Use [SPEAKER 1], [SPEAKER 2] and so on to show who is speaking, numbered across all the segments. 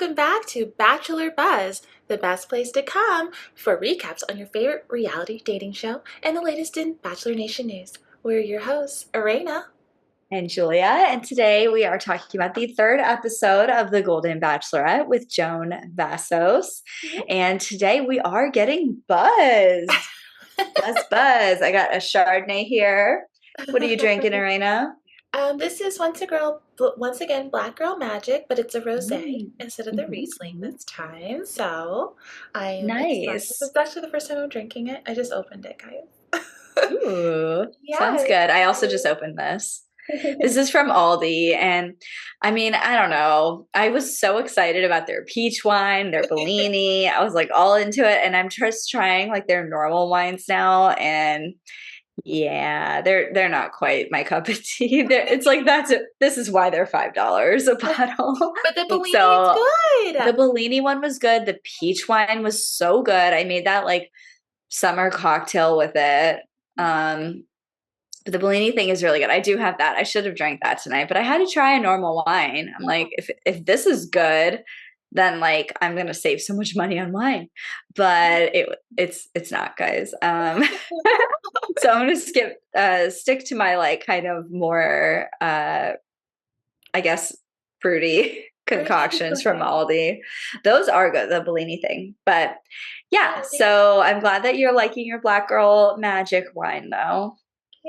[SPEAKER 1] welcome back to Bachelor Buzz, the best place to come for recaps on your favorite reality dating show and the latest in Bachelor Nation news. We're your hosts, Arena
[SPEAKER 2] and Julia, and today we are talking about the third episode of The Golden Bachelorette with Joan Vassos. And today we are getting buzzed. Buzz. I got a Chardonnay here. What are you drinking, Arena?
[SPEAKER 1] This is once again Black Girl Magic, but it's a rosé instead of the Riesling this time. So I am excited.
[SPEAKER 2] Nice.
[SPEAKER 1] It's actually the first time I'm drinking it. I just opened it, guys.
[SPEAKER 2] Ooh, sounds
[SPEAKER 1] Yeah.
[SPEAKER 2] good. I also just opened this. This is from Aldi, and I mean, I don't know. I was so excited about their peach wine, their Bellini. I was like all into it, and I'm just trying like their normal wines now, and yeah, they're not quite my cup of tea. It's like this is why they're $5 a bottle.
[SPEAKER 1] But the Bellini
[SPEAKER 2] So
[SPEAKER 1] is good.
[SPEAKER 2] the Bellini one was good. The peach wine was so good. I made that like summer cocktail with it. But the Bellini thing is really good. I do have that. I should have drank that tonight, but I had to try a normal wine. I'm like, if this is good, then like I'm gonna save so much money on wine. But it's not, guys. So I'm gonna stick to my like kind of more I guess fruity concoctions from Aldi. Those are good, the Bellini thing. But yeah, so I'm glad that you're liking your Black Girl Magic wine though.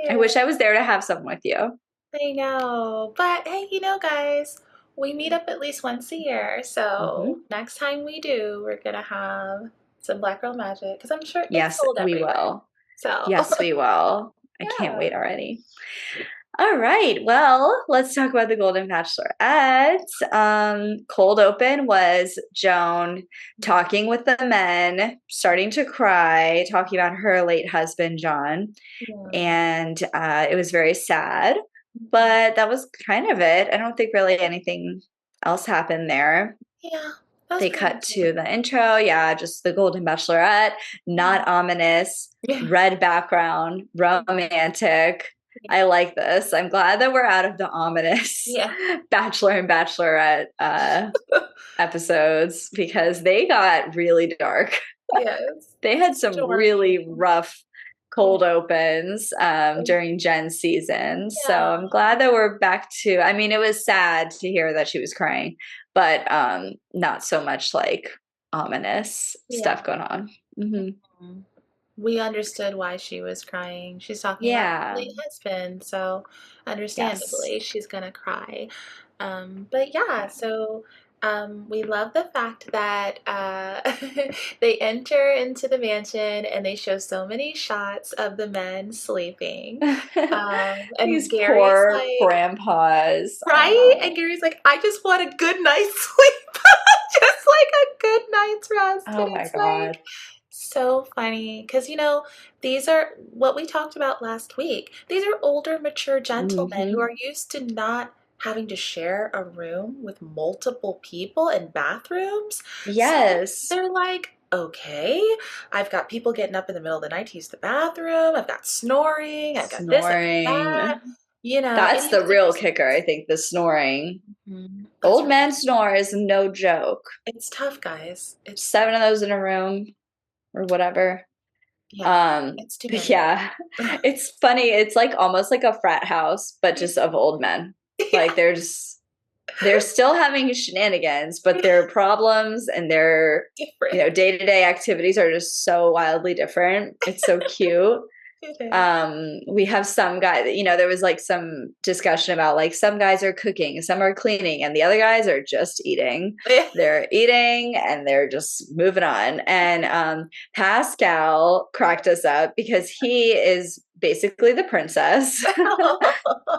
[SPEAKER 2] I wish I was there to have some with you.
[SPEAKER 1] I know. But hey, guys, we meet up at least once a year. So next time we do, we're going to have some Black Girl Magic because I'm sure it's sold everywhere.
[SPEAKER 2] We will.
[SPEAKER 1] So
[SPEAKER 2] yes, we will. I can't wait already. All right. Well, let's talk about the Golden Bachelorette. Cold open was Joan talking with the men, starting to cry, talking about her late husband, John. And it was very sad, but that was kind of it. I don't think really anything else happened there.
[SPEAKER 1] Yeah.
[SPEAKER 2] They cut to the intro. Yeah, just the Golden Bachelorette, not ominous, red background, romantic. I like this. I'm glad that we're out of the ominous Bachelor and Bachelorette episodes because they got really dark.
[SPEAKER 1] Yes.
[SPEAKER 2] They had some really rough cold opens during Jen's season. So I'm glad that we're back to, I mean, it was sad to hear that she was crying, but not so much like ominous stuff going on.
[SPEAKER 1] We understood why she was crying. She's talking about her late husband, so understandably she's gonna cry. But yeah, so we love the fact that they enter into the mansion and they show so many shots of the men sleeping. And
[SPEAKER 2] these
[SPEAKER 1] Gary's
[SPEAKER 2] poor
[SPEAKER 1] like,
[SPEAKER 2] grandpas.
[SPEAKER 1] Right? And Gary's like, I just want a good night's sleep. Just like a good night's rest.
[SPEAKER 2] Oh
[SPEAKER 1] and
[SPEAKER 2] my God.
[SPEAKER 1] So funny because these are what we talked about last week. These are older, mature gentlemen who are used to not having to share a room with multiple people and bathrooms.
[SPEAKER 2] Yes.
[SPEAKER 1] So they're like, okay, I've got people getting up in the middle of the night to use the bathroom. I've got snoring. I've got this and that.
[SPEAKER 2] That's the real kicker, I think, the snoring. Old man snore is no joke.
[SPEAKER 1] It's tough, guys. It's
[SPEAKER 2] 7 of those in a room. Or whatever.
[SPEAKER 1] It's too many.
[SPEAKER 2] Yeah. It's funny. It's like almost like a frat house, but just of old men. Like they're still having shenanigans, but their problems and their day-to-day activities are just so wildly different. It's so cute. We have some guy that, there was like some discussion about like some guys are cooking, some are cleaning, and the other guys are just eating. They're eating and they're just moving on. And Pascal cracked us up because he is basically the princess.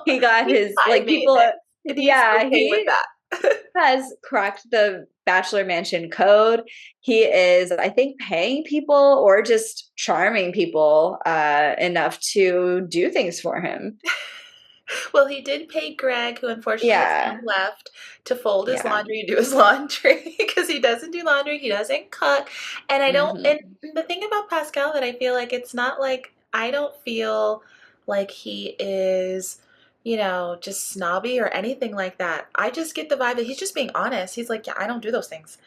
[SPEAKER 2] He got his like people. Yeah, he has cracked the Bachelor Mansion code. He is, I think, paying people or just charming people enough to do things for him.
[SPEAKER 1] Well, he did pay Greg, who unfortunately left, to fold his laundry and do his laundry because he doesn't do laundry, he doesn't cook. And I don't, and the thing about Pascal that I feel like it's not like, I don't feel like he is just snobby or anything like that. I just get the vibe that he's just being honest. He's like, yeah, I don't do those things.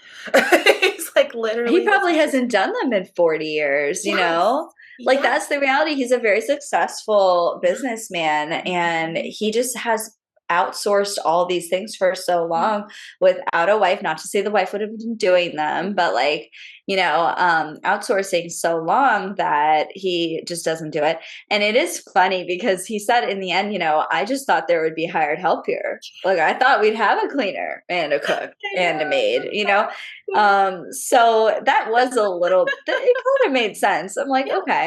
[SPEAKER 1] He's like,
[SPEAKER 2] He
[SPEAKER 1] literally, this
[SPEAKER 2] probably
[SPEAKER 1] is just,
[SPEAKER 2] hasn't done them in 40 years,
[SPEAKER 1] yes,
[SPEAKER 2] Like
[SPEAKER 1] yes.
[SPEAKER 2] that's the reality. He's a very successful
[SPEAKER 1] Yeah.
[SPEAKER 2] businessman and
[SPEAKER 1] Mhm.
[SPEAKER 2] he just has outsourced all these things for so
[SPEAKER 1] Yeah.
[SPEAKER 2] long without a wife. Not to say the wife would have been doing them, but like, outsourcing so long that he just doesn't do it. And it is funny because he said in the end, I just thought there would be hired help here. Like I thought we'd have a cleaner and a cook
[SPEAKER 1] I
[SPEAKER 2] and a
[SPEAKER 1] know.
[SPEAKER 2] maid. So that was it kind of made sense. I'm like,
[SPEAKER 1] Yeah,
[SPEAKER 2] okay.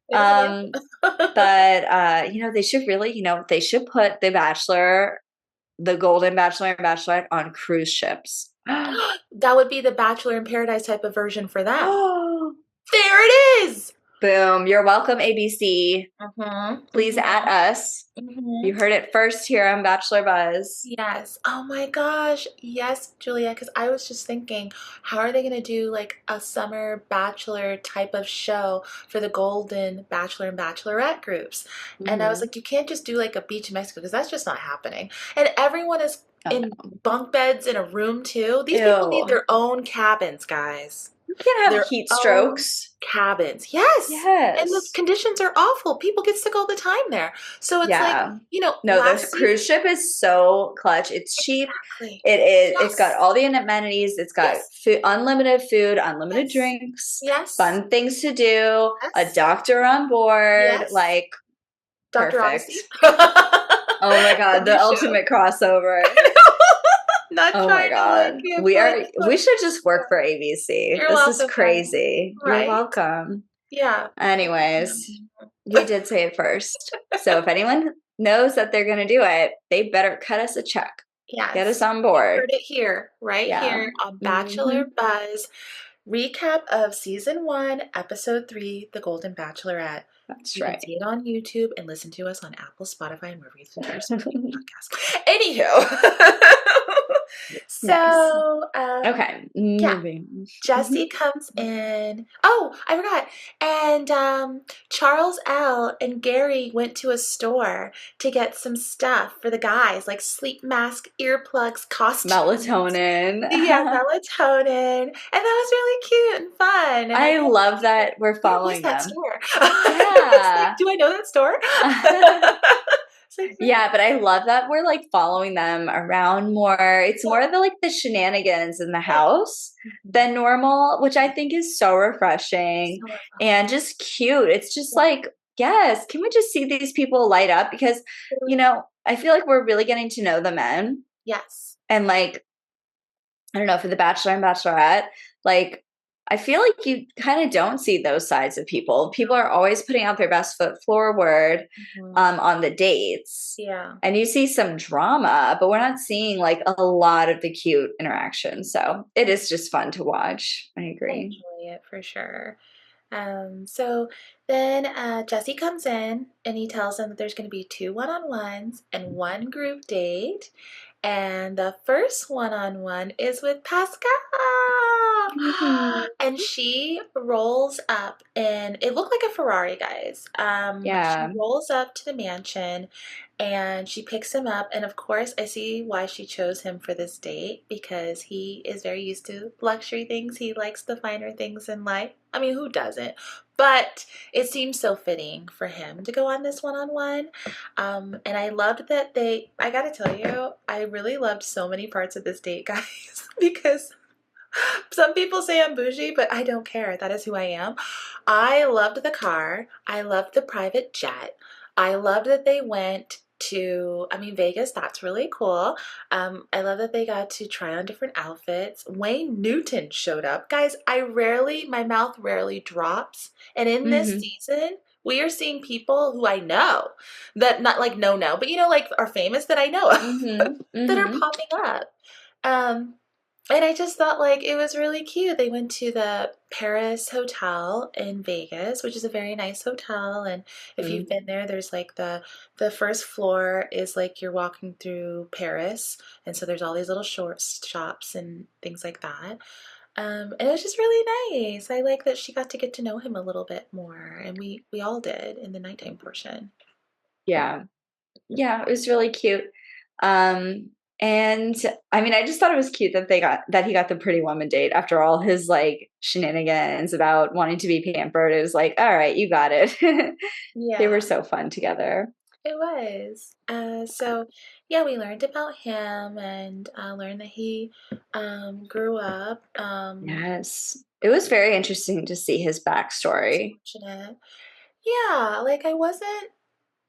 [SPEAKER 1] it was a
[SPEAKER 2] Um, but they should really, they should put the Golden Bachelor and Bachelorette on cruise ships.
[SPEAKER 1] that would be the Bachelor in Paradise type of version for them.
[SPEAKER 2] Oh,
[SPEAKER 1] There it is.
[SPEAKER 2] boom. You're welcome, ABC.
[SPEAKER 1] Mhm.
[SPEAKER 2] Please at
[SPEAKER 1] Mhm.
[SPEAKER 2] us. You
[SPEAKER 1] Mhm.
[SPEAKER 2] heard it first here on Bachelor Buzz.
[SPEAKER 1] Yes. Oh my gosh. Yes, Julia, because I was just thinking, how are they going to do like a summer bachelor type of show for the Golden Bachelor and Bachelorette groups? And I was
[SPEAKER 2] Hmm.
[SPEAKER 1] like, you can't just do like a beach in Mexico because that's just not happening. And everyone is
[SPEAKER 2] Oh
[SPEAKER 1] in
[SPEAKER 2] no.
[SPEAKER 1] bunk beds in a room too. These people need
[SPEAKER 2] Ew.
[SPEAKER 1] their own cabins, guys.
[SPEAKER 2] You can't have
[SPEAKER 1] Their
[SPEAKER 2] heat
[SPEAKER 1] own
[SPEAKER 2] strokes.
[SPEAKER 1] cabins. Yes. And the
[SPEAKER 2] Yes.
[SPEAKER 1] conditions are awful. People get sick all the time there. So it's like,
[SPEAKER 2] Yeah. No, the
[SPEAKER 1] last season.
[SPEAKER 2] cruise ship is so clutch. It's cheap.
[SPEAKER 1] Exactly.
[SPEAKER 2] It's got
[SPEAKER 1] Yes.
[SPEAKER 2] all the amenities. It's got
[SPEAKER 1] Yes.
[SPEAKER 2] food, unlimited
[SPEAKER 1] Yes.
[SPEAKER 2] drinks,
[SPEAKER 1] Yes.
[SPEAKER 2] fun things to do, a
[SPEAKER 1] Yes.
[SPEAKER 2] doctor on board,
[SPEAKER 1] Yes.
[SPEAKER 2] like
[SPEAKER 1] Dr.
[SPEAKER 2] perfect.
[SPEAKER 1] Honesty.
[SPEAKER 2] Oh my
[SPEAKER 1] The
[SPEAKER 2] god, the
[SPEAKER 1] new show.
[SPEAKER 2] ultimate crossover.
[SPEAKER 1] Not
[SPEAKER 2] Oh my
[SPEAKER 1] trying to
[SPEAKER 2] god.
[SPEAKER 1] like give like
[SPEAKER 2] We should just work for ABC.
[SPEAKER 1] you're
[SPEAKER 2] This is
[SPEAKER 1] welcome, guys.
[SPEAKER 2] crazy. You're
[SPEAKER 1] Right?
[SPEAKER 2] welcome.
[SPEAKER 1] Yeah.
[SPEAKER 2] Anyways,
[SPEAKER 1] Mhm.
[SPEAKER 2] we did say it first. So if anyone knows that they're going to do it, they better cut us a check. Get us
[SPEAKER 1] Yes.
[SPEAKER 2] on
[SPEAKER 1] You
[SPEAKER 2] board.
[SPEAKER 1] heard it here, right
[SPEAKER 2] Yeah.
[SPEAKER 1] here on
[SPEAKER 2] Hmm.
[SPEAKER 1] Bachelor Buzz. Recap of season 1, episode 3, The Golden Bachelorette.
[SPEAKER 2] That's
[SPEAKER 1] You can
[SPEAKER 2] right.
[SPEAKER 1] see it on YouTube and listen to us on Apple, Spotify, and wherever you listen to your podcast. Anywho,
[SPEAKER 2] Nice.
[SPEAKER 1] so
[SPEAKER 2] Okay,
[SPEAKER 1] yeah,
[SPEAKER 2] moving.
[SPEAKER 1] Jesse comes in. Oh, I forgot. And Charles L. and Gary went to a store to get some stuff for the guys, like sleep mask, earplugs, costumes.
[SPEAKER 2] Melatonin.
[SPEAKER 1] Yeah, melatonin. And that was really cute and fun. And I
[SPEAKER 2] I
[SPEAKER 1] kept
[SPEAKER 2] love
[SPEAKER 1] thinking,
[SPEAKER 2] that we're
[SPEAKER 1] where was
[SPEAKER 2] following
[SPEAKER 1] that
[SPEAKER 2] them.
[SPEAKER 1] store? I was like,
[SPEAKER 2] Yeah.
[SPEAKER 1] do I know that store? It's like, really?
[SPEAKER 2] Yeah, but I love that we're like following them around more. It's more
[SPEAKER 1] Yeah.
[SPEAKER 2] the like the shenanigans in the
[SPEAKER 1] Yeah.
[SPEAKER 2] house
[SPEAKER 1] Mhm.
[SPEAKER 2] than normal, which I think is so refreshing
[SPEAKER 1] So
[SPEAKER 2] and
[SPEAKER 1] refreshing.
[SPEAKER 2] just cute. It's just
[SPEAKER 1] Yeah.
[SPEAKER 2] like, yes, can we just see these people light up? Because, I feel like we're really getting to know the men
[SPEAKER 1] Yes.
[SPEAKER 2] and like I don't know, for the Bachelor and Bachelorette, like I feel like you kind of don't see those sides of people. People are always putting out their best foot forward
[SPEAKER 1] Mhm.
[SPEAKER 2] on the dates.
[SPEAKER 1] Yeah.
[SPEAKER 2] And you see some drama, but we're not seeing like a lot of the cute interaction. So it is just fun to watch. I
[SPEAKER 1] I
[SPEAKER 2] agree.
[SPEAKER 1] enjoy it for sure. So then Jesse comes in and he tells them that there's going to be 2 one-on-ones and 1 group date. And the first one-on-one is with Pascal.
[SPEAKER 2] Mhm.
[SPEAKER 1] And she rolls up and it looked like a Ferrari, guys. She
[SPEAKER 2] Yeah.
[SPEAKER 1] rolls up to the mansion and she picks him up. And of course, I see why she chose him for this date because he is very used to luxury things. He likes the finer things in life. I mean, who doesn't? But it seems so fitting for him to go on this one-on-one. And I loved that I gotta tell you, I really loved so many parts of this date, guys, because some people say I'm bougie, but I don't care. That is who I am. I loved the car. I loved the private jet. I loved that they went to, I mean, Vegas. That's really cool. I love that they got to try on different outfits. Wayne Newton showed up. Guys, my mouth rarely drops. And in this
[SPEAKER 2] Hmm.
[SPEAKER 1] season, we are seeing people who I know that not like no, but like are famous that I know of
[SPEAKER 2] Hmm.
[SPEAKER 1] that are
[SPEAKER 2] Hmm.
[SPEAKER 1] popping up. Um, and I just thought like it was really cute. They went to the Paris Hotel in Vegas, which is a very nice hotel. And if you've been there, there's like the first floor is like you're walking through Paris, and so there's all these little short shops and things like that. And it was just really nice. I like that she got to get to know him a little bit more, and we all did in the nighttime portion.
[SPEAKER 2] Yeah. Yeah, it was really cute. Um, and I mean, I just thought it was cute that he got the pretty woman date after all his like shenanigans about wanting to be pampered. It was like, all right, you got it. They were
[SPEAKER 1] Yeah,
[SPEAKER 2] so fun together.
[SPEAKER 1] it was. So yeah, we learned about him and learned that he grew up.
[SPEAKER 2] Yes. It was very interesting to see his backstory.
[SPEAKER 1] Fortunate. Yeah, like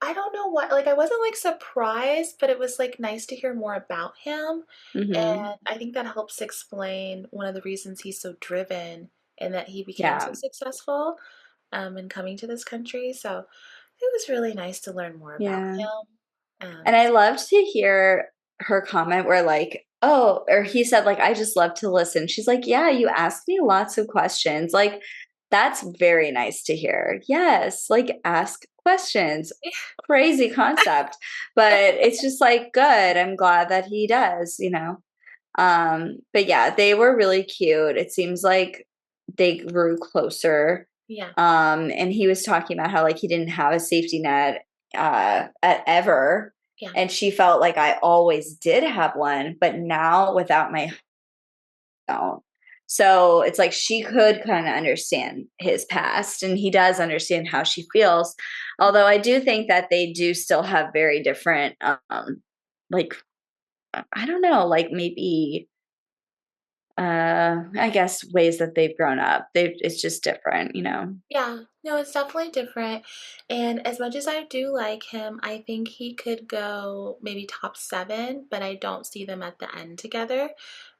[SPEAKER 1] I don't know what, like I wasn't like surprised, but it was like nice to hear more about him.
[SPEAKER 2] Hmm.
[SPEAKER 1] And I think that helps explain one of the reasons he's so driven and that he became so
[SPEAKER 2] Yeah.
[SPEAKER 1] successful in coming to this country. So it was really nice to learn more about
[SPEAKER 2] Yeah.
[SPEAKER 1] him.
[SPEAKER 2] And I loved to hear her comment where like, oh, or he said like, I just love to listen. She's like, yeah, you ask me lots of questions. Like, that's very nice to hear. Yes, like ask questions. Crazy concept, but it's just like good. I'm glad that he does, you know. But yeah, they were really cute. It seems like they grew closer.
[SPEAKER 1] Yeah,
[SPEAKER 2] And he was talking about how like he didn't have a safety net ever.
[SPEAKER 1] yeah,
[SPEAKER 2] And she felt like I always did have one, but now without my own. So it's like she could kind of understand his past and he does understand how she feels. Although I do think that they do still have very different like I don't know, like maybe I guess ways that they've grown up. They It's just different, you know.
[SPEAKER 1] yeah. No, it's definitely different. And as much as I do like him, I think he could go maybe top seven, but I don't see them at the end together.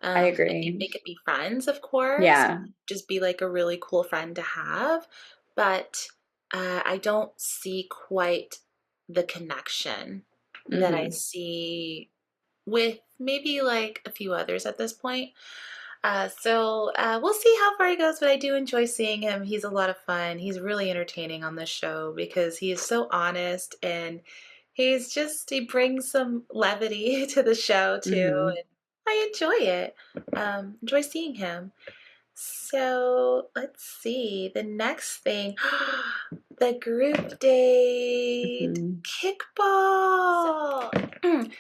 [SPEAKER 2] I
[SPEAKER 1] I think
[SPEAKER 2] agree.
[SPEAKER 1] they could be friends, of course,
[SPEAKER 2] Yeah.
[SPEAKER 1] just be like a really cool friend to have. But I don't see quite the connection that I
[SPEAKER 2] Mhm.
[SPEAKER 1] see with maybe like a few others at this point. So we'll see how far he goes, but I do enjoy seeing him. He's a lot of fun. He's really entertaining on this show because he is so honest and he brings some levity to the show too.
[SPEAKER 2] Mhm.
[SPEAKER 1] And I enjoy it. Enjoy seeing him. So let's see. The next thing, the group date
[SPEAKER 2] Mhm.
[SPEAKER 1] kickball.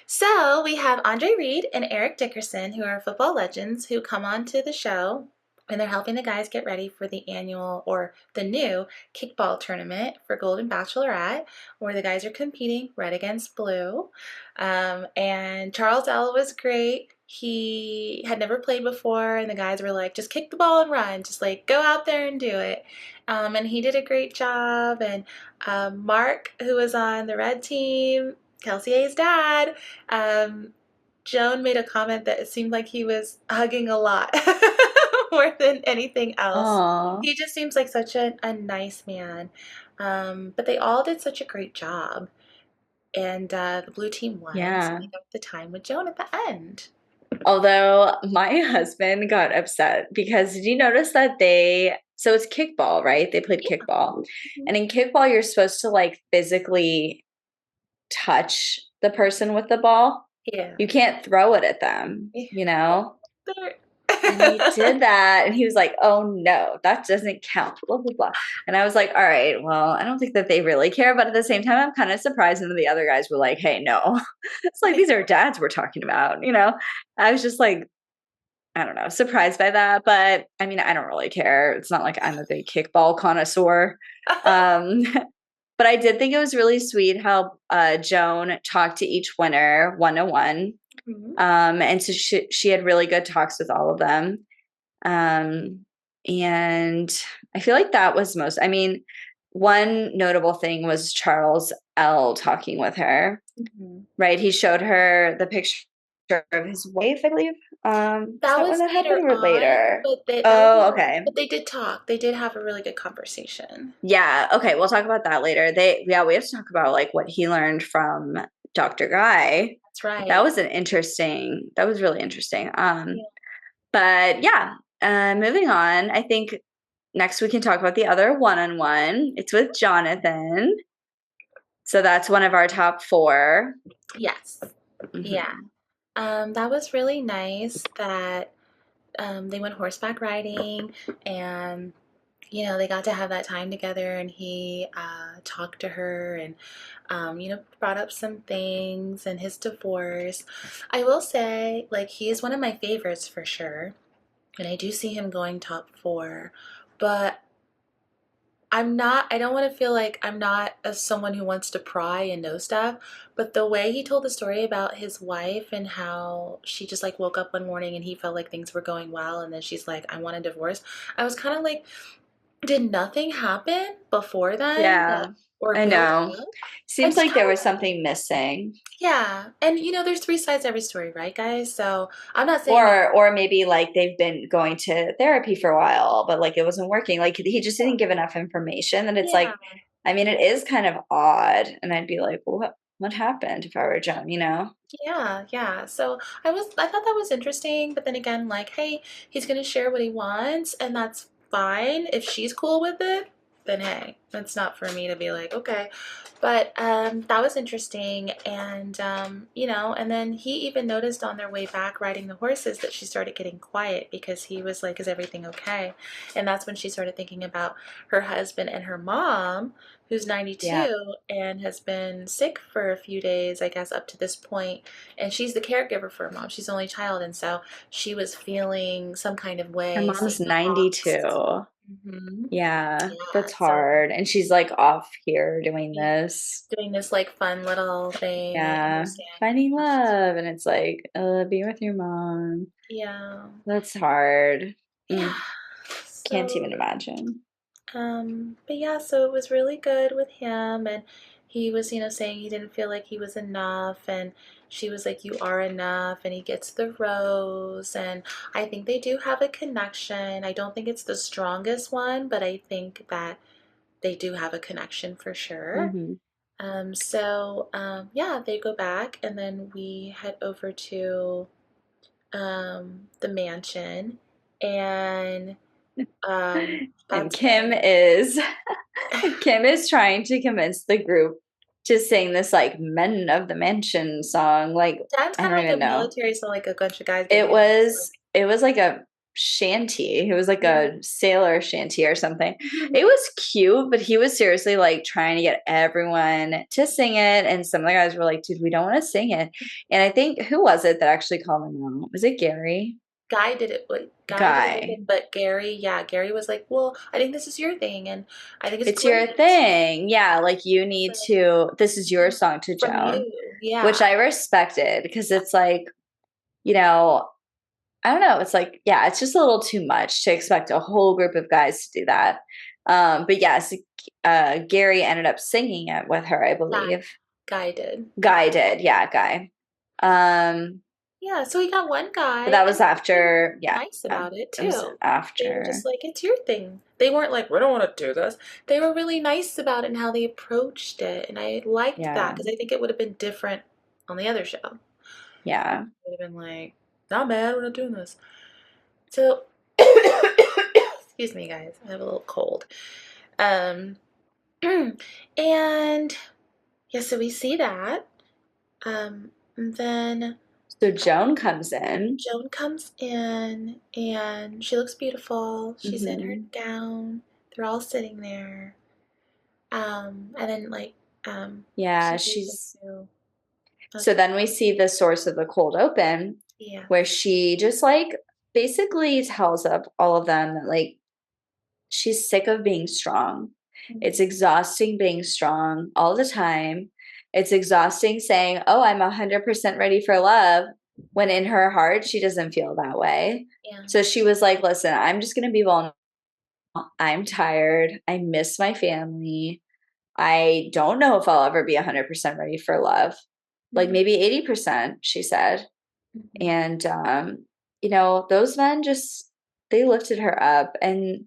[SPEAKER 1] So we have Andre Reed and Eric Dickerson, who are football legends, who come onto the show and they're helping the guys get ready for the annual or the new kickball tournament for Golden Bachelorette, where the guys are competing red against blue. And Charles L was great. He had never played before, and the guys were like, just kick the ball and run, just like go out there and do it. And he did a great job. And Mark, who was on the red team, Kelsey A's dad, um, Joan made a comment that it seemed like he was hugging a lot more than anything else.
[SPEAKER 2] Aw.
[SPEAKER 1] He just seems like such a nice man. But they all did such a great job. And the blue team won, so
[SPEAKER 2] Yeah.
[SPEAKER 1] they got the time with Joan at the end.
[SPEAKER 2] Although my husband got upset because did you notice that so it's kickball, right? They played
[SPEAKER 1] Yeah.
[SPEAKER 2] kickball.
[SPEAKER 1] Mhm.
[SPEAKER 2] And in kickball, you're supposed to like physically touch the person with the ball.
[SPEAKER 1] Yeah.
[SPEAKER 2] You can't throw it at them,
[SPEAKER 1] Yeah.
[SPEAKER 2] you know?
[SPEAKER 1] There-
[SPEAKER 2] And he did that, and he was like, "Oh no, that doesn't count." Blah blah blah. And I was like, "All right, well, I don't think that they really care." But at the same time, I'm kind of surprised, and the other guys were like, "Hey, no." It's like these are dads we're talking about, you know. I was just like, I don't know, surprised by that. But I mean, I don't really care. It's not like I'm a big kickball connoisseur. Um, but I did think it was really sweet how Joan talked to each winner one on one.
[SPEAKER 1] Mhm.
[SPEAKER 2] And so she had really good talks with all of them. Um, and I feel like that was I mean, one notable thing was Charles L talking with her,
[SPEAKER 1] Mhm.
[SPEAKER 2] right? He showed her the picture of his wife, I believe. Is
[SPEAKER 1] That
[SPEAKER 2] that when
[SPEAKER 1] was
[SPEAKER 2] that
[SPEAKER 1] later
[SPEAKER 2] happened or
[SPEAKER 1] on,
[SPEAKER 2] later?
[SPEAKER 1] but
[SPEAKER 2] Oh, okay.
[SPEAKER 1] they did talk. They did have a really good conversation.
[SPEAKER 2] Yeah, okay, we'll talk about that later. We have to talk about like what he learned from Dr. Guy.
[SPEAKER 1] That's right.
[SPEAKER 2] That was really interesting. But yeah, moving on, I think next we can talk about the other one-on-one. It's with Jonathan. So that's one of our top 4.
[SPEAKER 1] Yes. Yeah.
[SPEAKER 2] Mhm.
[SPEAKER 1] That was really nice that they went horseback riding and they got to have that time together, and he talked to her and, brought up some things and his divorce. I will say, like, he is one of my favorites for sure, and I do see him going top four, but I don't want to feel like I'm not as someone who wants to pry and know stuff, but the way he told the story about his wife and how she just like woke up one morning and he felt like things were going well, and then she's like, I want a divorce. I was kind of like, did nothing happen before then
[SPEAKER 2] Yeah,
[SPEAKER 1] or
[SPEAKER 2] I
[SPEAKER 1] build
[SPEAKER 2] know.
[SPEAKER 1] up? I
[SPEAKER 2] Seems
[SPEAKER 1] just
[SPEAKER 2] like
[SPEAKER 1] kind
[SPEAKER 2] there
[SPEAKER 1] of
[SPEAKER 2] was something missing.
[SPEAKER 1] yeah. And there's three sides to every story, right, guys? So I'm not saying that.
[SPEAKER 2] Or maybe like they've been going to therapy for a while, but like it wasn't working. Like he just didn't give enough information. And it's
[SPEAKER 1] Yeah.
[SPEAKER 2] like, I mean, it is kind of odd. And I'd be like, what happened if I were Joan, you know?
[SPEAKER 1] Yeah, yeah. So I thought that was interesting, but then again, like, hey, he's gonna share what he wants, and that's fine. If she's cool with it, then hey, it's not for me to be like, okay. But that was interesting, and and then he even noticed on their way back riding the horses that she started getting quiet because he was like, "Is everything okay?" And that's when she started thinking about her husband and her mom, who's
[SPEAKER 2] Yeah.
[SPEAKER 1] 92 and has been sick for a few days, I guess, up to this point. And she's the caregiver for her mom. She's the only child. And so she was feeling some kind of
[SPEAKER 2] Her
[SPEAKER 1] way,
[SPEAKER 2] mom's
[SPEAKER 1] seeing the loss.
[SPEAKER 2] 92.
[SPEAKER 1] Hmm.
[SPEAKER 2] Yeah,
[SPEAKER 1] Yeah.
[SPEAKER 2] that's
[SPEAKER 1] So
[SPEAKER 2] hard. And she's like off here doing
[SPEAKER 1] she's
[SPEAKER 2] this.
[SPEAKER 1] doing this like fun little thing. I
[SPEAKER 2] Yeah.
[SPEAKER 1] understand
[SPEAKER 2] Finding
[SPEAKER 1] how she's
[SPEAKER 2] love. And it's like, be with your mom.
[SPEAKER 1] yeah.
[SPEAKER 2] That's hard.
[SPEAKER 1] Yeah.
[SPEAKER 2] Can't even
[SPEAKER 1] So
[SPEAKER 2] imagine.
[SPEAKER 1] but yeah, so it was really good with him, and he was, saying he didn't feel like he was enough, and she was like, "You are enough," and he gets the rose, and I think they do have a connection. I don't think it's the strongest one, but I think that they do have a connection for sure.
[SPEAKER 2] Hmm.
[SPEAKER 1] Yeah, they go back, and then we head over to the mansion, and
[SPEAKER 2] And
[SPEAKER 1] that's when
[SPEAKER 2] Kim is trying to convince the group to sing this like Men of the Mansion song. Like,
[SPEAKER 1] sounds
[SPEAKER 2] I
[SPEAKER 1] kind of
[SPEAKER 2] don't
[SPEAKER 1] like
[SPEAKER 2] even
[SPEAKER 1] a
[SPEAKER 2] know.
[SPEAKER 1] military song, like a bunch of guys
[SPEAKER 2] It
[SPEAKER 1] getting into this,
[SPEAKER 2] was it was like a shanty. It was like
[SPEAKER 1] like,
[SPEAKER 2] a sailor shanty or something.
[SPEAKER 1] mhm.
[SPEAKER 2] It was cute, but he was seriously like trying to get everyone to sing it. And some of the guys were like, dude, we don't want to sing it. And I think who was it that actually called him out? Was it Gary?
[SPEAKER 1] Guy did it with
[SPEAKER 2] Guy.
[SPEAKER 1] him, but Gary was like, "Well, I think this is your thing, and I think it's
[SPEAKER 2] It's your
[SPEAKER 1] great."
[SPEAKER 2] thing. Yeah, like you need
[SPEAKER 1] But
[SPEAKER 2] to, this is your song to
[SPEAKER 1] from
[SPEAKER 2] Joan,
[SPEAKER 1] you,
[SPEAKER 2] which
[SPEAKER 1] yeah,
[SPEAKER 2] I respected because it's like, you know, I don't know. It's like, yeah, it's just a little too much to expect a whole group of guys to do that. But yes, Gary ended up singing it with her, I
[SPEAKER 1] guy,
[SPEAKER 2] believe.
[SPEAKER 1] guy did,
[SPEAKER 2] Guy did, yeah, Guy. Um,
[SPEAKER 1] yeah. So he got one guy,
[SPEAKER 2] but that
[SPEAKER 1] and
[SPEAKER 2] was
[SPEAKER 1] they were
[SPEAKER 2] after, yeah,
[SPEAKER 1] nice
[SPEAKER 2] yeah,
[SPEAKER 1] about it
[SPEAKER 2] it was
[SPEAKER 1] too. They were just
[SPEAKER 2] after,
[SPEAKER 1] like, "It's your thing." They weren't like, "We don't want to do this." They were really nice about it and how they approached it, and I liked that
[SPEAKER 2] yeah,
[SPEAKER 1] because I think it would have been different on the other show.
[SPEAKER 2] yeah.
[SPEAKER 1] Would have been like, "Not mad, we're not doing this." So, excuse me, guys. I have a little cold. Um, and yeah, so we see that. And then
[SPEAKER 2] So Joan comes in.
[SPEAKER 1] Joan comes in and she looks beautiful. She's in her
[SPEAKER 2] Hmm.
[SPEAKER 1] gown. They're all sitting there. And then like
[SPEAKER 2] Yeah,
[SPEAKER 1] she goes
[SPEAKER 2] she's
[SPEAKER 1] into
[SPEAKER 2] so then we see the source of the cold open
[SPEAKER 1] yeah.
[SPEAKER 2] where she just like basically tells up all of them that like she's sick of being strong. It's
[SPEAKER 1] Mhm.
[SPEAKER 2] exhausting being strong all the time. It's exhausting saying, "Oh, I'm 100% ready for love," when in her heart she doesn't feel that way.
[SPEAKER 1] Yeah.
[SPEAKER 2] So she was like, "Listen, I'm just going to be vulnerable. I'm tired. I miss my family. I don't know if I'll ever be 100% ready for love. Like
[SPEAKER 1] Mhm.
[SPEAKER 2] maybe 80%," she said.
[SPEAKER 1] Mhm.
[SPEAKER 2] And those men just they lifted her up and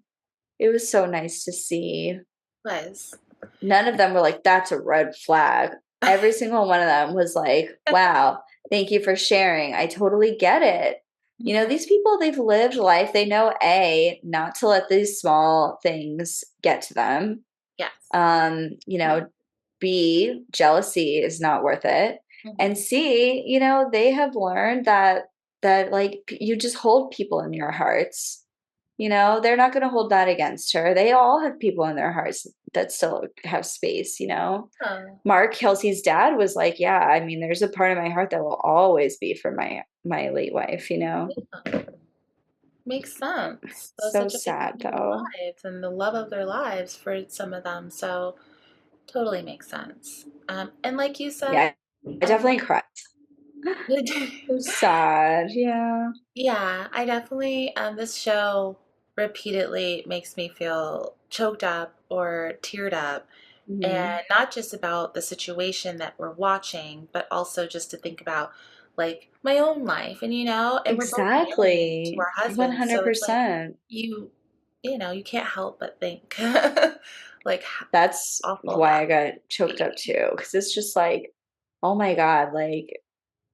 [SPEAKER 2] it was so nice to see.
[SPEAKER 1] Was.
[SPEAKER 2] None of them were like, "That's a red flag." Every single one of them was like, "Wow, thank you for sharing. I totally get it."
[SPEAKER 1] Mhm.
[SPEAKER 2] These people, they've lived life. They know A, not to let these small things get to them.
[SPEAKER 1] Yes.
[SPEAKER 2] B, jealousy is not worth it. And
[SPEAKER 1] Mhm.
[SPEAKER 2] C, they have learned that like you just hold people in your hearts. They're not going to hold that against her. They all have people in their hearts that still have space.
[SPEAKER 1] Oh,
[SPEAKER 2] Mark Kelsey's dad was like, yeah, I mean, there's a part of my heart that will always be for my late wife.
[SPEAKER 1] yeah. Makes sense. That was
[SPEAKER 2] So
[SPEAKER 1] such a big
[SPEAKER 2] sad
[SPEAKER 1] part of their
[SPEAKER 2] though.
[SPEAKER 1] lives and the love of their lives for some of them. So totally makes sense. And like you said,
[SPEAKER 2] Yeah, I
[SPEAKER 1] I
[SPEAKER 2] definitely cried. So sad. Yeah.
[SPEAKER 1] yeah, I definitely, this show repeatedly makes me feel choked up or teared up.
[SPEAKER 2] Hmm.
[SPEAKER 1] And not just about the situation that we're watching, but also just to think about like my own life. And we're both married to
[SPEAKER 2] Exactly.
[SPEAKER 1] our husbands. So it's like
[SPEAKER 2] 100%.
[SPEAKER 1] you, you can't help but think like how
[SPEAKER 2] That's
[SPEAKER 1] awful
[SPEAKER 2] why
[SPEAKER 1] that
[SPEAKER 2] I got
[SPEAKER 1] would
[SPEAKER 2] choked up
[SPEAKER 1] be.
[SPEAKER 2] too. Cause it's just like, oh my God, like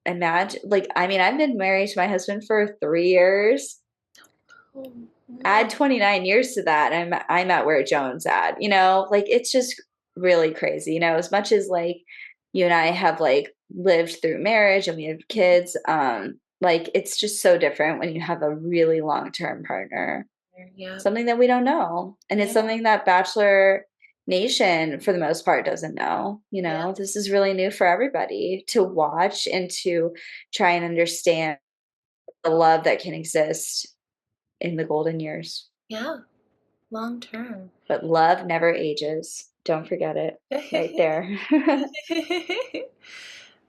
[SPEAKER 2] imagine, like, I mean, I've been married to my husband for 3 years.
[SPEAKER 1] Oh,
[SPEAKER 2] Add
[SPEAKER 1] wow.
[SPEAKER 2] 29 years to that, I'm at where Joan's at. Like it's just really crazy. As much as like you and I have like lived through marriage and we have kids, like it's just so different when you have a really long-term partner.
[SPEAKER 1] Yep.
[SPEAKER 2] Something that we don't know. And it's
[SPEAKER 1] Yeah.
[SPEAKER 2] something that Bachelor Nation, for the most part, doesn't know.
[SPEAKER 1] Yeah.
[SPEAKER 2] This is really new for everybody to watch and to try and understand the love that can exist in the golden years.
[SPEAKER 1] Yeah. Long term.
[SPEAKER 2] But love never ages. Don't forget it. Right there.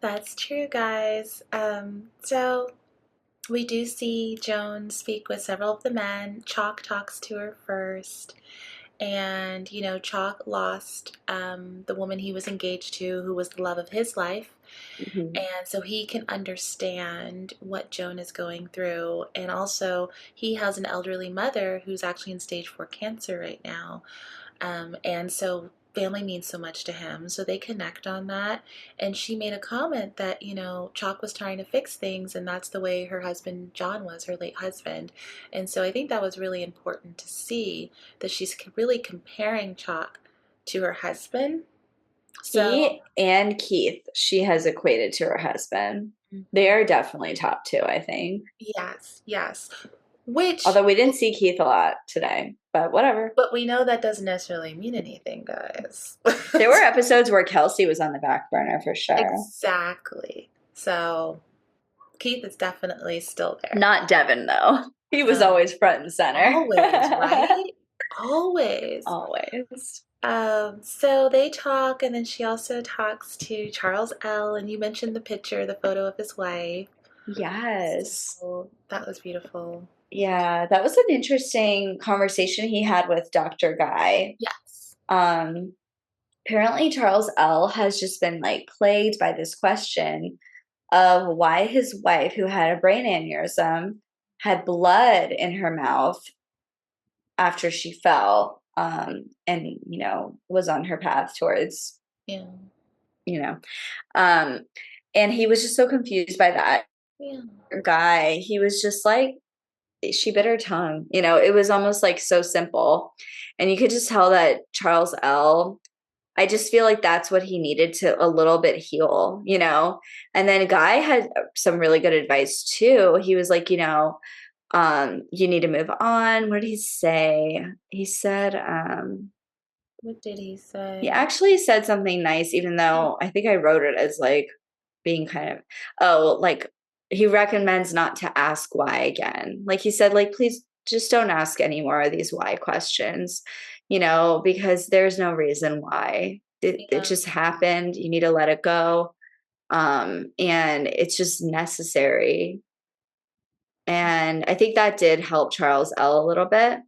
[SPEAKER 1] That's true, guys. So we do see Joan speak with several of the men. Chalk talks to her first. And, Chalk lost the woman he was engaged to, who was the love of his life.
[SPEAKER 2] Mhm.
[SPEAKER 1] And so he can understand what Joan is going through. And also, he has an elderly mother who's actually in stage 4 cancer right now. And so family means so much to him. So they connect on that. And she made a comment that, Chalk was trying to fix things, and that's the way her husband, John, was, her late husband. And so I think that was really important to see that she's really comparing Chalk to her husband. So,
[SPEAKER 2] He and Keith, she has equated to her husband. They
[SPEAKER 1] mhm.
[SPEAKER 2] are definitely top two, I think.
[SPEAKER 1] Yes, yes. Which,
[SPEAKER 2] Although we didn't see Keith a lot today, but whatever.
[SPEAKER 1] but we know that doesn't necessarily mean anything, guys.
[SPEAKER 2] There were episodes where Kelsey was on the back burner for sure.
[SPEAKER 1] Exactly. So Keith is definitely still there.
[SPEAKER 2] Not Devin, though. He was
[SPEAKER 1] No,
[SPEAKER 2] always front and center.
[SPEAKER 1] always, right? Always.
[SPEAKER 2] Always.
[SPEAKER 1] So they talk, and then she also talks to Charles L. And you mentioned the picture, the photo of his wife.
[SPEAKER 2] Yes.
[SPEAKER 1] So that was beautiful.
[SPEAKER 2] Yeah, that was an interesting conversation he had with Dr. Guy.
[SPEAKER 1] Yes.
[SPEAKER 2] Um, Apparently Charles L has just been like plagued by this question of why his wife, who had a brain aneurysm, had blood in her mouth after she fell, and was on her path towards,
[SPEAKER 1] Yeah.
[SPEAKER 2] you know, um, and he was just so confused by that
[SPEAKER 1] Yeah.
[SPEAKER 2] guy. He was just like, she bit her tongue. It was almost like so simple, and you could just tell that Charles L. I just feel like that's what he needed to a little bit heal. And then Guy had some really good advice too. He was like, you need to move on. What did he say? He said,
[SPEAKER 1] What did he
[SPEAKER 2] he
[SPEAKER 1] say?
[SPEAKER 2] actually said something nice, even though I think I wrote it as like being kind of, oh, like he recommends not to ask why again. Like he said, like, please just don't ask any more of these why questions, because there's no reason why. It
[SPEAKER 1] Yeah.
[SPEAKER 2] just happened. You need to let it go. And it's just necessary. And I think that did help Charles L a little bit.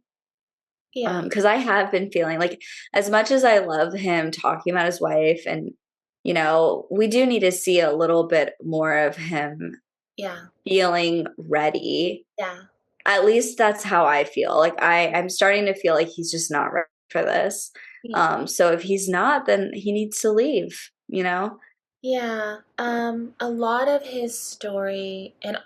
[SPEAKER 1] Yeah.
[SPEAKER 2] Because I have been feeling like, as much as I love him talking about his wife, and we do need to see a little bit more of him
[SPEAKER 1] Yeah.
[SPEAKER 2] feeling ready.
[SPEAKER 1] Yeah.
[SPEAKER 2] At least that's how I feel. Like I'm starting to feel like he's just not ready for this.
[SPEAKER 1] Yeah.
[SPEAKER 2] So if he's not, then he needs to leave.
[SPEAKER 1] Yeah. A lot of his story, and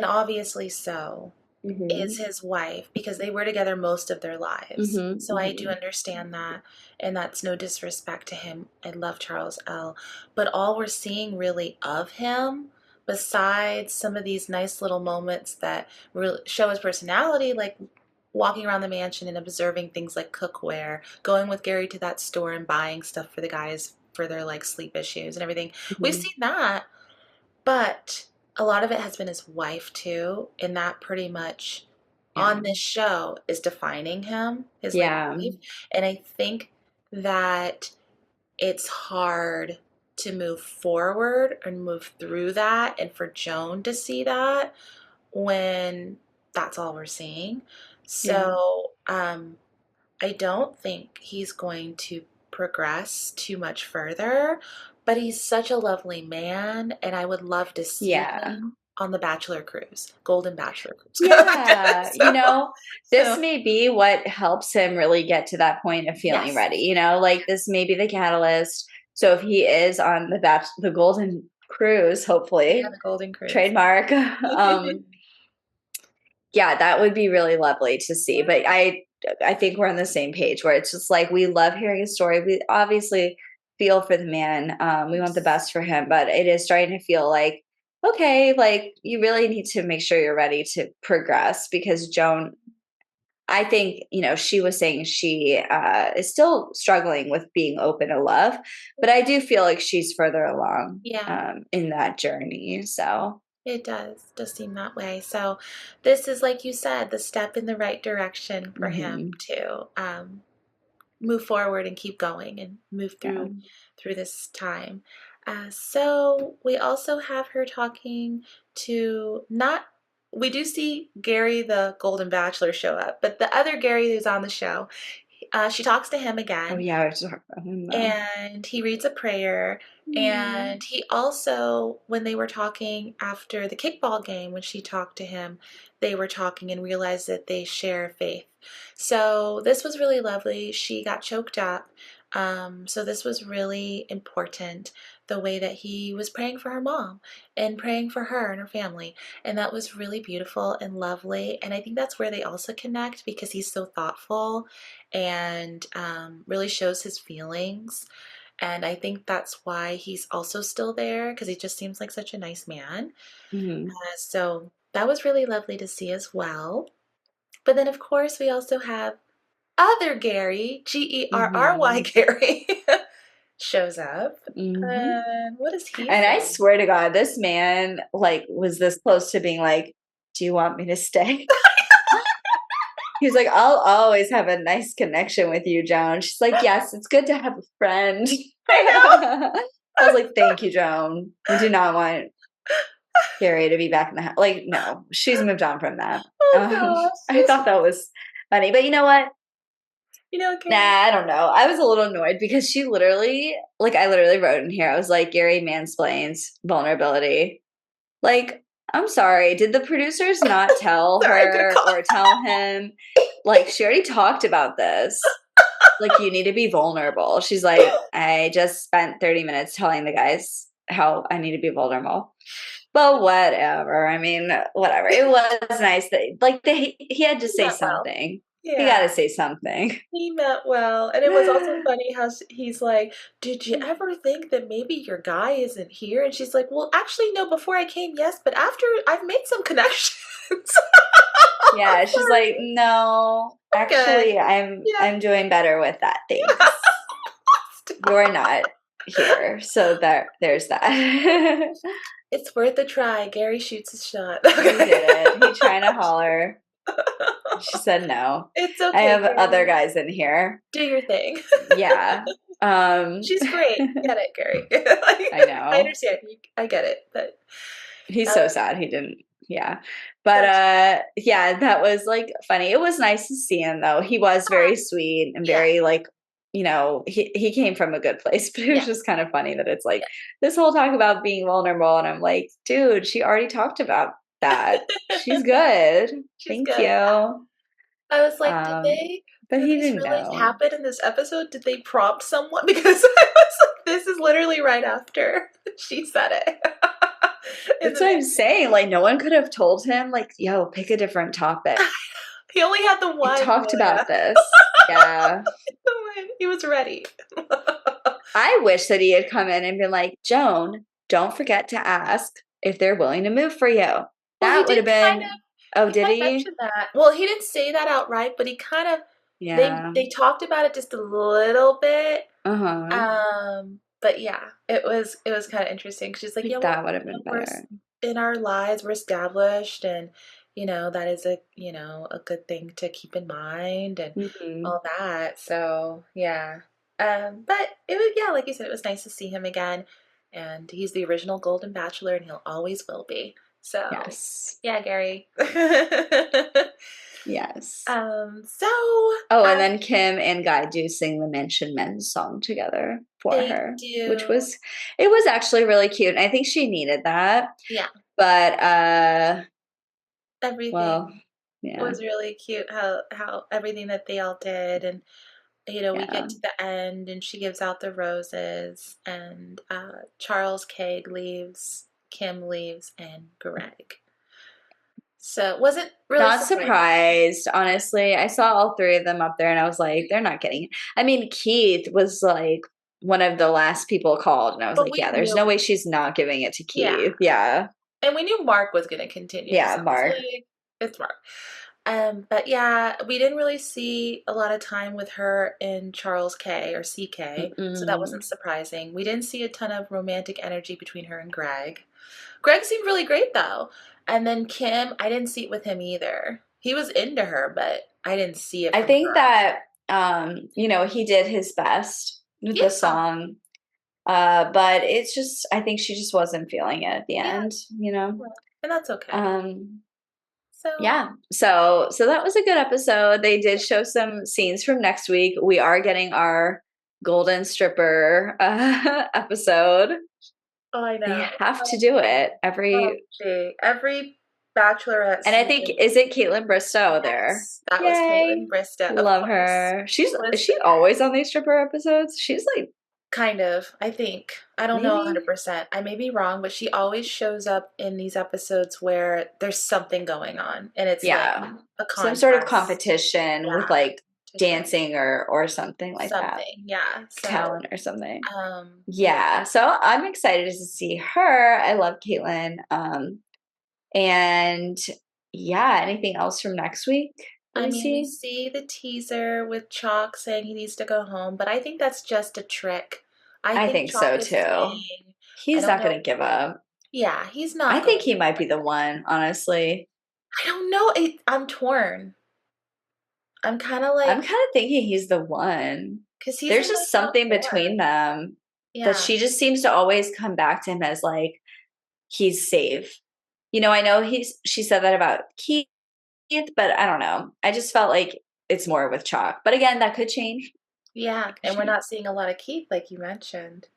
[SPEAKER 1] obviously so, is
[SPEAKER 2] Mhm.
[SPEAKER 1] his wife because they were together most of their lives.
[SPEAKER 2] Mhm.
[SPEAKER 1] So I do
[SPEAKER 2] Mhm.
[SPEAKER 1] understand that, and that's no disrespect to him. I love Charles L. But all we're seeing really of him, besides some of these nice little moments that really show his personality, like walking around the mansion and observing things like cookware, going with Gary to that store and buying stuff for the guys for their like sleep issues and everything. We've
[SPEAKER 2] Mhm.
[SPEAKER 1] seen that, but a lot of it has been his wife too, and that pretty much
[SPEAKER 2] Yeah.
[SPEAKER 1] on this show is defining him, his like
[SPEAKER 2] Yeah.
[SPEAKER 1] wife. And I think that it's hard to move forward and move through that and for Joan to see that when that's all we're seeing.
[SPEAKER 2] Yeah.
[SPEAKER 1] So, I don't think he's going to progress too much further, but he's such a lovely man, and I would love to see
[SPEAKER 2] Yeah.
[SPEAKER 1] him on the Bachelor cruise, Golden Bachelor cruise.
[SPEAKER 2] Yeah. This
[SPEAKER 1] So,
[SPEAKER 2] may be what helps him really get to that point of feeling
[SPEAKER 1] yes,
[SPEAKER 2] ready. Like this may be the catalyst. So if he is on the Golden Cruise,
[SPEAKER 1] yeah,
[SPEAKER 2] hopefully,
[SPEAKER 1] the Golden Cruise.
[SPEAKER 2] trademark, yeah, that would be really lovely to see. But I think we're on the same page where it's just like we love hearing his story. We obviously feel for the man. We want the best for him, but it is starting to feel like okay, like you really need to make sure you're ready to progress because Joan, I think, she was saying she is still struggling with being open to love, but I do feel like she's further along
[SPEAKER 1] Yeah,
[SPEAKER 2] in that journey. So,
[SPEAKER 1] it does seem that way. So this is, like you said, the step in the right direction for him
[SPEAKER 2] mhm,
[SPEAKER 1] to move forward and keep going and move
[SPEAKER 2] yeah.
[SPEAKER 1] through this time. So we also have her talking to not. We do see Gary, the Golden Bachelor, show up, but the other Gary who's on the show, she talks to him
[SPEAKER 2] Oh,
[SPEAKER 1] again,
[SPEAKER 2] yeah. I was talking about him, though.
[SPEAKER 1] and he reads a prayer.
[SPEAKER 2] Mm.
[SPEAKER 1] And he also, when they were talking after the kickball game, when she talked to him, they were talking and realized that they share faith. So this was really lovely. She got choked up. So this was really important, the way that he was praying for her mom and praying for her and her family. And that was really beautiful and lovely. And I think that's where they also connect because he's so thoughtful and really shows his feelings. And I think that's why he's also still there because he just seems like such a nice man.
[SPEAKER 2] Mhm,
[SPEAKER 1] So that was really lovely to see as well. But then, of course, we also have other Gary, Gerry
[SPEAKER 2] mhm,
[SPEAKER 1] Gary, shows up.
[SPEAKER 2] mhm.
[SPEAKER 1] And what does he
[SPEAKER 2] And I
[SPEAKER 1] say?
[SPEAKER 2] swear to God, this man, like, was this close to being like, "Do you want me to stay?" He's like, "I'll always have a nice connection with you, Joan." She's like, "Yes, it's good to have a friend."
[SPEAKER 1] I know.
[SPEAKER 2] I was like, "Thank you, Joan. We do not want Gary to be back in the house." Like, no, she's moved on from that.
[SPEAKER 1] Oh gosh.
[SPEAKER 2] I thought that was funny, but you know what? Nah,
[SPEAKER 1] Gary.
[SPEAKER 2] I don't know. I was a little annoyed because she literally, like, I literally wrote in here, I was like, Gary mansplains vulnerability. Like, I'm sorry, did the producers not tell
[SPEAKER 1] Sorry, I'm gonna
[SPEAKER 2] her
[SPEAKER 1] call.
[SPEAKER 2] or tell him? Like, she already talked about this. Like, you need to be vulnerable. She's like, I just spent 30 minutes telling the guys how I need to be vulnerable. But whatever. I mean, whatever. It was nice that, like, he had to
[SPEAKER 1] He
[SPEAKER 2] say
[SPEAKER 1] meant well.
[SPEAKER 2] something. He got
[SPEAKER 1] Yeah.
[SPEAKER 2] to say something.
[SPEAKER 1] He meant well. And it was also funny how he's like, "Did you ever think that maybe your guy isn't here?" And she's like, "Well, actually, no, before I came, yes, but after I've made some connections."
[SPEAKER 2] Yeah, she's like,
[SPEAKER 1] Sorry.
[SPEAKER 2] no,
[SPEAKER 1] I'm good.
[SPEAKER 2] actually, I'm
[SPEAKER 1] Yeah.
[SPEAKER 2] I'm doing better with that.
[SPEAKER 1] Yeah.
[SPEAKER 2] Thanks. You're
[SPEAKER 1] Stop.
[SPEAKER 2] not here, so there's that.
[SPEAKER 1] It's worth a try. Gary shoots his shot.
[SPEAKER 2] He
[SPEAKER 1] Okay.
[SPEAKER 2] did it. He trying to holler. She said no.
[SPEAKER 1] It's
[SPEAKER 2] I
[SPEAKER 1] okay,
[SPEAKER 2] have other
[SPEAKER 1] Gary.
[SPEAKER 2] guys in here.
[SPEAKER 1] Do your thing.
[SPEAKER 2] Yeah. Um,
[SPEAKER 1] She's great. Get it, Gary.
[SPEAKER 2] I
[SPEAKER 1] I
[SPEAKER 2] know.
[SPEAKER 1] understand. I get it. But
[SPEAKER 2] He's
[SPEAKER 1] uh,
[SPEAKER 2] so sad he didn't. Yeah. But
[SPEAKER 1] that's
[SPEAKER 2] yeah, that was like funny. It was nice to see him though. He was very sweet and
[SPEAKER 1] yeah,
[SPEAKER 2] very like, he came from a good place, but it was
[SPEAKER 1] yeah,
[SPEAKER 2] just kind of funny that it's like
[SPEAKER 1] yeah.
[SPEAKER 2] this whole talk about being vulnerable and I'm like, dude, she already talked about that. She's good.
[SPEAKER 1] She's
[SPEAKER 2] Thank
[SPEAKER 1] good.
[SPEAKER 2] you.
[SPEAKER 1] I was like,
[SPEAKER 2] Um, but
[SPEAKER 1] did
[SPEAKER 2] he
[SPEAKER 1] this
[SPEAKER 2] didn't
[SPEAKER 1] really
[SPEAKER 2] know.
[SPEAKER 1] happen in this episode? Did they prompt someone? Because I was like, this is literally right after she said it. In
[SPEAKER 2] That's
[SPEAKER 1] the
[SPEAKER 2] what I'm
[SPEAKER 1] man.
[SPEAKER 2] saying. Like no one could have told him like, yo, pick a different topic.
[SPEAKER 1] He only had the
[SPEAKER 2] I
[SPEAKER 1] one,
[SPEAKER 2] talked
[SPEAKER 1] Julia.
[SPEAKER 2] about this. Yeah.
[SPEAKER 1] The one. He was ready.
[SPEAKER 2] I wish that he had come in and been like, Joan, don't forget to ask if they're willing to move for you.
[SPEAKER 1] Well, he
[SPEAKER 2] That would
[SPEAKER 1] did
[SPEAKER 2] have
[SPEAKER 1] kind of.
[SPEAKER 2] been Oh,
[SPEAKER 1] He
[SPEAKER 2] did
[SPEAKER 1] kind of
[SPEAKER 2] he?
[SPEAKER 1] mentioned that. Well, he didn't say that outright, but he kind of
[SPEAKER 2] Yeah.
[SPEAKER 1] they talked about it just a little bit.
[SPEAKER 2] Uh-huh.
[SPEAKER 1] But yeah, it was kind of interesting. She's like,
[SPEAKER 2] Like,
[SPEAKER 1] yeah,
[SPEAKER 2] that
[SPEAKER 1] well,
[SPEAKER 2] would have been better.
[SPEAKER 1] in our lives, we're established, and that is a good thing to keep in mind, and
[SPEAKER 2] Mhm.
[SPEAKER 1] all that. So yeah, but it was, yeah, like you said, it was nice to see him again, and he's the original Golden Bachelor, and he'll always will be. So
[SPEAKER 2] Yes.
[SPEAKER 1] yeah, Gary.
[SPEAKER 2] Yes.
[SPEAKER 1] So
[SPEAKER 2] Oh, and
[SPEAKER 1] um,
[SPEAKER 2] then Kim and Guy do sing the Mansion Men's song together for
[SPEAKER 1] they
[SPEAKER 2] her, which
[SPEAKER 1] do,
[SPEAKER 2] was it was actually really cute. And I think she needed that.
[SPEAKER 1] yeah,
[SPEAKER 2] But
[SPEAKER 1] everything
[SPEAKER 2] well, yeah.
[SPEAKER 1] was really cute. How everything that they all did, and we
[SPEAKER 2] Yeah.
[SPEAKER 1] get to the end, and she gives out the roses, and Charles Cade leaves, Kim leaves, and Greg. So it wasn't really
[SPEAKER 2] Not
[SPEAKER 1] surprising,
[SPEAKER 2] surprised, honestly. I saw all three of them up there and I was like, they're not getting it. I mean, Keith was like one of the last people called, and I was
[SPEAKER 1] but
[SPEAKER 2] like,
[SPEAKER 1] we
[SPEAKER 2] yeah, there's
[SPEAKER 1] knew,
[SPEAKER 2] no way she's not giving it to
[SPEAKER 1] yeah,
[SPEAKER 2] Keith. Yeah.
[SPEAKER 1] and we knew Mark was going to continue,
[SPEAKER 2] Yeah,
[SPEAKER 1] so it's
[SPEAKER 2] Mark.
[SPEAKER 1] like it's Mark. But yeah, we didn't really see a lot of time with her and Charles K or CK, so that
[SPEAKER 2] Mm-mm.
[SPEAKER 1] wasn't surprising. We didn't see a ton of romantic energy between her and Greg. Greg seemed really great though. And then Kim, I didn't see it with him either. He was into her, but I didn't see it
[SPEAKER 2] I
[SPEAKER 1] from
[SPEAKER 2] think
[SPEAKER 1] her.
[SPEAKER 2] that he did his best with the
[SPEAKER 1] Yeah,
[SPEAKER 2] song. But it's just I think she just wasn't feeling it at the
[SPEAKER 1] yeah,
[SPEAKER 2] end.
[SPEAKER 1] well, and that's okay.
[SPEAKER 2] Um
[SPEAKER 1] So,
[SPEAKER 2] yeah. So that was a good episode. They did show some scenes from next week. We are getting our golden stripper episode.
[SPEAKER 1] oh, I
[SPEAKER 2] They
[SPEAKER 1] know.
[SPEAKER 2] have to do it
[SPEAKER 1] Oh,
[SPEAKER 2] every
[SPEAKER 1] gee. Every Bachelorette
[SPEAKER 2] and I think
[SPEAKER 1] season.
[SPEAKER 2] is it Caitlin Bristowe there?
[SPEAKER 1] Yes, that was Caitlin
[SPEAKER 2] Yay.
[SPEAKER 1] Bristow, of
[SPEAKER 2] Love
[SPEAKER 1] course.
[SPEAKER 2] her. She's is
[SPEAKER 1] Listen,
[SPEAKER 2] she always on these stripper episodes? She's like
[SPEAKER 1] kind of, I think. I don't know
[SPEAKER 2] maybe
[SPEAKER 1] 100%. I may be wrong, but she always shows up in these episodes where there's something going on, and it's like
[SPEAKER 2] yeah.
[SPEAKER 1] a
[SPEAKER 2] Some sort of
[SPEAKER 1] contest.
[SPEAKER 2] competition with
[SPEAKER 1] Yeah,
[SPEAKER 2] like
[SPEAKER 1] competition.
[SPEAKER 2] dancing or something like that.
[SPEAKER 1] Something. Yeah. So,
[SPEAKER 2] Talent or something.
[SPEAKER 1] yeah.
[SPEAKER 2] Yeah. So I'm excited to see her. I love Caitlin. And yeah, anything else from next week that
[SPEAKER 1] I
[SPEAKER 2] we
[SPEAKER 1] mean, we
[SPEAKER 2] see?
[SPEAKER 1] see the teaser with Chalk saying he needs to go home, but I think that's just a trick. I
[SPEAKER 2] I
[SPEAKER 1] think
[SPEAKER 2] think so
[SPEAKER 1] Chalk is
[SPEAKER 2] too.
[SPEAKER 1] staying. I
[SPEAKER 2] He's
[SPEAKER 1] don't
[SPEAKER 2] not
[SPEAKER 1] know.
[SPEAKER 2] gonna give up.
[SPEAKER 1] Yeah, he's
[SPEAKER 2] I
[SPEAKER 1] not
[SPEAKER 2] think
[SPEAKER 1] going
[SPEAKER 2] he might be the
[SPEAKER 1] anywhere.
[SPEAKER 2] one, honestly.
[SPEAKER 1] I don't know. I'm torn. I'm kind of
[SPEAKER 2] I'm
[SPEAKER 1] like,
[SPEAKER 2] kind of thinking he's the one.
[SPEAKER 1] because he's
[SPEAKER 2] There's
[SPEAKER 1] in my
[SPEAKER 2] just
[SPEAKER 1] top
[SPEAKER 2] something
[SPEAKER 1] four.
[SPEAKER 2] between them that
[SPEAKER 1] Yeah.
[SPEAKER 2] she just seems to always come back to him as like he's safe. I know she said that about Keith, but I don't know. I just felt like it's more with Chalk. But again, that could change.
[SPEAKER 1] Yeah.
[SPEAKER 2] It could
[SPEAKER 1] And we're
[SPEAKER 2] change.
[SPEAKER 1] not seeing a lot of Keith, like you mentioned.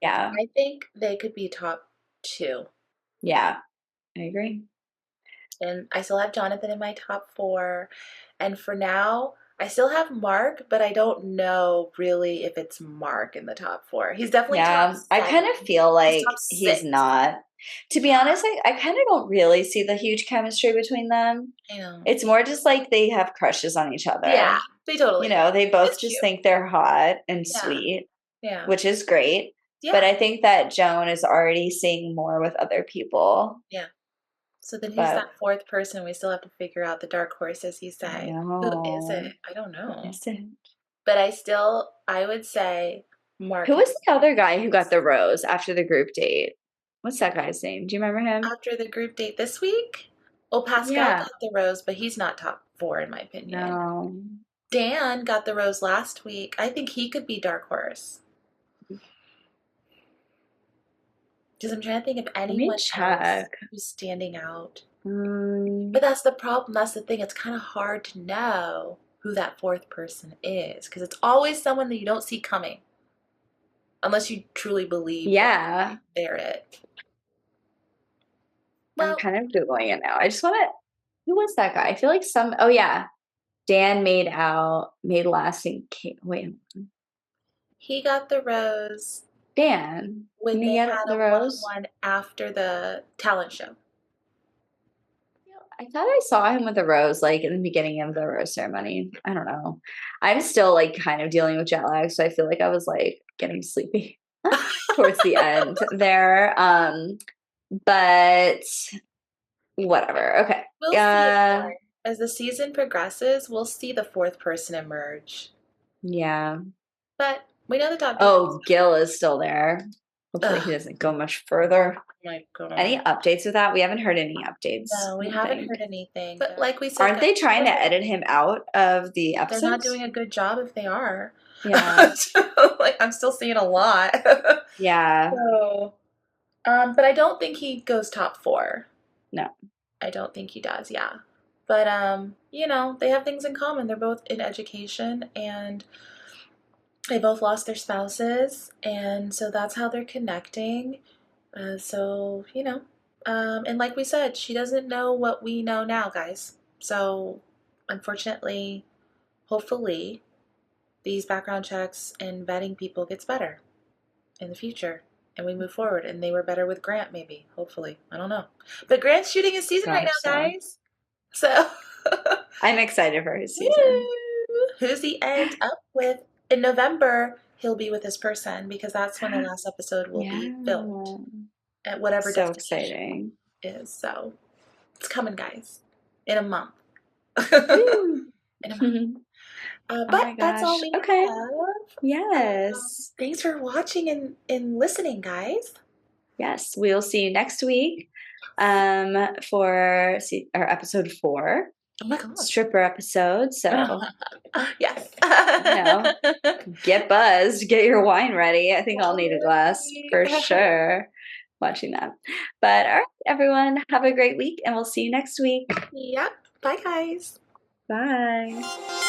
[SPEAKER 2] Yeah.
[SPEAKER 1] I think they could be top two.
[SPEAKER 2] Yeah. I agree.
[SPEAKER 1] And I still have Jonathan in my top four. And for now, I still have Mark, but I don't know really if it's Mark in the top four. He's definitely top
[SPEAKER 2] Yeah. I kind
[SPEAKER 1] seven.
[SPEAKER 2] of feel
[SPEAKER 1] He's
[SPEAKER 2] like
[SPEAKER 1] top
[SPEAKER 2] he's
[SPEAKER 1] six.
[SPEAKER 2] not. To be
[SPEAKER 1] Yeah,
[SPEAKER 2] honest, I kind of don't really see the huge chemistry between them.
[SPEAKER 1] I know.
[SPEAKER 2] It's more just like they have crushes on each
[SPEAKER 1] Yeah,
[SPEAKER 2] other.
[SPEAKER 1] they totally do.
[SPEAKER 2] They
[SPEAKER 1] It's
[SPEAKER 2] both just
[SPEAKER 1] cute.
[SPEAKER 2] think they're hot and
[SPEAKER 1] Yeah,
[SPEAKER 2] sweet,
[SPEAKER 1] yeah,
[SPEAKER 2] which is great. But
[SPEAKER 1] yeah,
[SPEAKER 2] I think that Joan is already seeing more with other people.
[SPEAKER 1] yeah. So then who's
[SPEAKER 2] But
[SPEAKER 1] that fourth person? We still have to figure out the dark horse, as you
[SPEAKER 2] I
[SPEAKER 1] say. Who is
[SPEAKER 2] know.
[SPEAKER 1] it? I don't
[SPEAKER 2] Who
[SPEAKER 1] know.
[SPEAKER 2] is it?
[SPEAKER 1] But I would say Mark
[SPEAKER 2] Who
[SPEAKER 1] and
[SPEAKER 2] was the other guy who got the rose after the group date? What's that guy's name? Do you remember him?
[SPEAKER 1] after the group date this week. Well, Pascal
[SPEAKER 2] Yeah.
[SPEAKER 1] got the rose, but he's not top four in my opinion.
[SPEAKER 2] No.
[SPEAKER 1] Dan got the rose last week. I think he could be dark horse. Because I'm trying to think of
[SPEAKER 2] Let me
[SPEAKER 1] anyone else
[SPEAKER 2] check.
[SPEAKER 1] who's standing out.
[SPEAKER 2] Mm,
[SPEAKER 1] But that's the problem. That's the thing. It's kind of hard to know who that fourth person is because it's always someone that you don't see coming unless you truly believe that
[SPEAKER 2] yeah.
[SPEAKER 1] they're it.
[SPEAKER 2] I'm
[SPEAKER 1] Well,
[SPEAKER 2] kind of Googling it now. I just want to. Who was that guy? I feel like oh, yeah. Dan made lasting. Wait,
[SPEAKER 1] he got the rose
[SPEAKER 2] Dan.
[SPEAKER 1] when
[SPEAKER 2] Didn't he
[SPEAKER 1] they
[SPEAKER 2] get
[SPEAKER 1] had
[SPEAKER 2] the
[SPEAKER 1] a one on
[SPEAKER 2] rose?
[SPEAKER 1] one after the talent show.
[SPEAKER 2] I thought I saw him with the rose, like in the beginning of the rose ceremony. I don't know. I'm still like kind of dealing with jet lag, so I feel like I was like getting sleepy towards the end there. But whatever. Okay.
[SPEAKER 1] We'll see it more. As the season progresses, we'll see the fourth person emerge.
[SPEAKER 2] Yeah.
[SPEAKER 1] But we know the dog.
[SPEAKER 2] Oh, Gil is still there. Hopefully he doesn't go much further.
[SPEAKER 1] My God.
[SPEAKER 2] Any updates with that? We haven't heard any updates.
[SPEAKER 1] No, we haven't heard anything. But like we said,
[SPEAKER 2] aren't they trying to edit him out of the episodes?
[SPEAKER 1] They're not doing a good job if they are.
[SPEAKER 2] Yeah.
[SPEAKER 1] Like I'm still seeing a lot.
[SPEAKER 2] Yeah.
[SPEAKER 1] So, but I don't think he goes top 4.
[SPEAKER 2] No.
[SPEAKER 1] I don't think he does, yeah. But you know, they have things in common. They're both in education and they both lost their spouses, and so that's how they're connecting. So, you know, and like we said, she doesn't know what we know now, guys. So, unfortunately, hopefully, these background checks and vetting people gets better in the future. And we move forward. And they were better with Grant, maybe. Hopefully. I don't know. But Grant's shooting his season right now, guys. So
[SPEAKER 2] I'm excited for his season.
[SPEAKER 1] Who's he end up with? In November, he'll be with this person because that's when the last episode will be filmed. At whatever destination is. So it's coming, guys. In a month. In a month. But that's all we have.
[SPEAKER 2] Yes.
[SPEAKER 1] Thanks for watching and listening, guys.
[SPEAKER 2] Yes, we'll see you next week for our episode 4.
[SPEAKER 1] Oh my God.
[SPEAKER 2] Stripper episode. So
[SPEAKER 1] yes.
[SPEAKER 2] Get buzzed, get your wine ready. I think I'll need a glass for sure watching that. But all right, everyone, have a great week and we'll see you next week.
[SPEAKER 1] Yep. Bye, guys.
[SPEAKER 2] Bye.